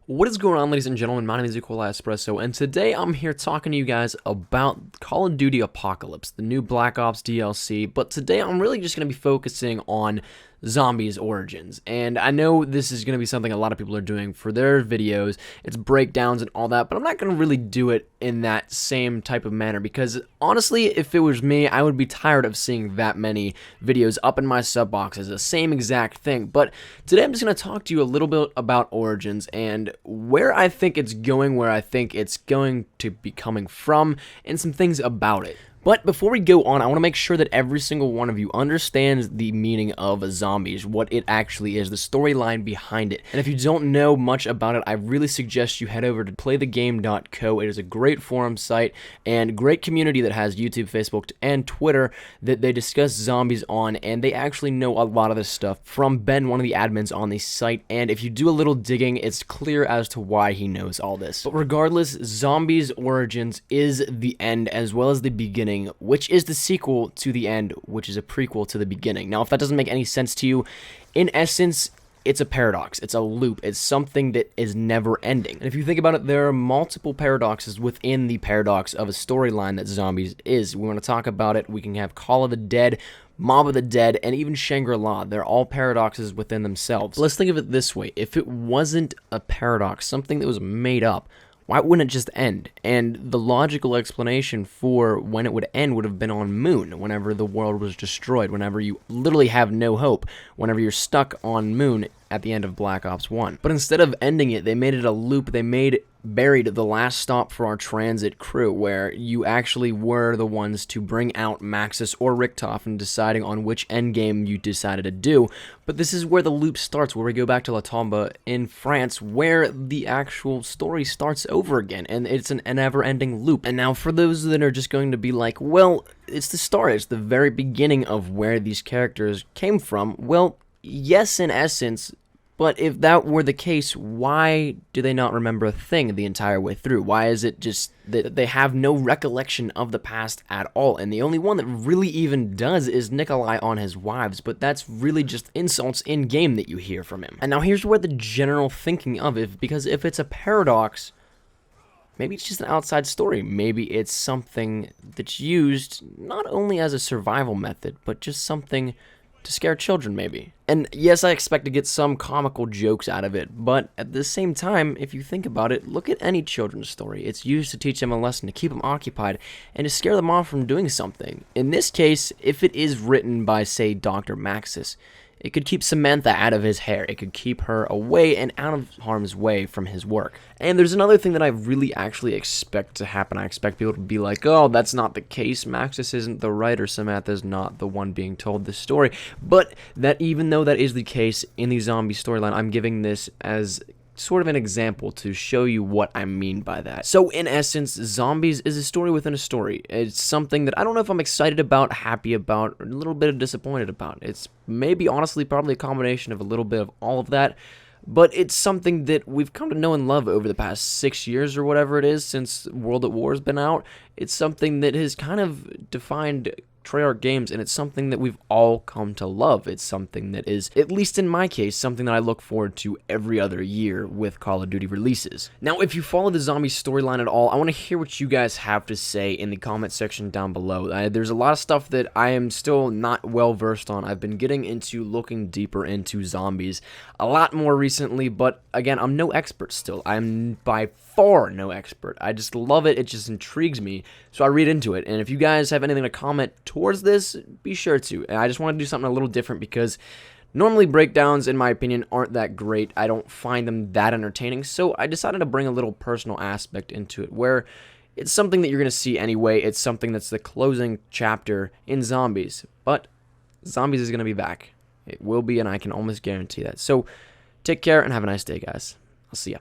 What is going on, ladies and gentlemen? My name is Sequal, and today I'm here talking to you guys about Call of Duty Apocalypse, the new Black Ops DLC, but today I'm really just going to be focusing on Zombies Origins, and I know this is going to be something a lot of people are doing for their videos, it's breakdowns and all that, but I'm not going to really do it in that same type of manner, because honestly, if it was me, I would be tired of seeing that many videos up in my sub boxes, the same exact thing. But today I'm just going to talk to you a little bit about Origins, and where I think it's going, where I think it's going to be coming from, and some things about it. But before we go on, I want to make sure that every single one of you understands the meaning of zombies, what it actually is, the storyline behind it. And if you don't know much about it, I really suggest you head over to playthegame.co. It is a great forum site and great community that has YouTube, Facebook, and Twitter that they discuss zombies on, and they actually know a lot of this stuff from Ben, one of the admins on the site, and if you do a little digging, it's clear as to why he knows all this. But regardless, Zombies Origins is the end as well as the beginning, which is the sequel to the end, which is a prequel to the beginning. Now, if that doesn't make any sense to you, in essence, it's a paradox, it's a loop, it's something that is never ending. And if you think about it, there are multiple paradoxes within the paradox of a storyline that Zombies is. We want to talk about it. We can have Call of the Dead, Mob of the Dead, and even Shangri-La. They're all paradoxes within themselves. Let's think of it this way. If it wasn't a paradox, something that was made up, why wouldn't it just end? And the logical explanation for when it would end would have been on Moon, whenever the world was destroyed, whenever you literally have no hope, whenever you're stuck on Moon at the end of Black Ops 1. But instead of ending it, they made it a loop. They buried the last stop for our transit crew, where you actually were the ones to bring out Maxis or Richtofen and deciding on which endgame you decided to do. But this is where the loop starts, where we go back to La Tombe in France, where the actual story starts over again, and it's an never-ending loop. And now for those that are just going to be like, well, it's the start, it's the very beginning of where these characters came from, well, yes, in essence, but if that were the case, why do they not remember a thing the entire way through? Why is it just that they have no recollection of the past at all? And the only one that really even does is Nikolai on his wives, but that's really just insults in-game that you hear from him. And now here's where the general thinking of it, because if it's a paradox, maybe it's just an outside story. Maybe it's something that's used not only as a survival method, but just something to scare children, maybe. And yes, I expect to get some comical jokes out of it, but at the same time, if you think about it, look at any children's story. It's used to teach them a lesson, to keep them occupied, and to scare them off from doing something. In this case, if it is written by, say, Dr. Maxis, it could keep Samantha out of his hair. It could keep her away and out of harm's way from his work. And there's another thing that I really actually expect to happen. I expect people to be like, oh, that's not the case. Maxis isn't the writer. Samantha's not the one being told this story. But that even though that is the case in the zombie storyline, I'm giving this as sort of an example to show you what I mean by that. So in essence, Zombies is a story within a story. It's something that I don't know if I'm excited about, happy about, or a little bit disappointed about. It's maybe honestly probably a combination of a little bit of all of that, but it's something that we've come to know and love over the past 6 years or whatever it is since World at War has been out. It's something that has kind of defined Treyarch games, and it's something that we've all come to love. It's something that is, at least in my case, something that I look forward to every other year with Call of Duty releases. Now, if you follow the zombie storyline at all, I want to hear what you guys have to say in the comment section down below. There's a lot of stuff that I am still not well versed on. I've been getting into looking deeper into zombies a lot more recently, but again, I'm no expert still. I'm by far no expert. I just love it. It just intrigues me, so I read into it. And if you guys have anything to comment towards this, be sure to. And I just want to do something a little different because normally breakdowns, in my opinion, aren't that great. I don't find them that entertaining, so I decided to bring a little personal aspect into it where it's something that you're going to see anyway. It's something that's the closing chapter in Zombies, but Zombies is going to be back. It will be, and I can almost guarantee that. So take care and have a nice day, guys. I'll see ya.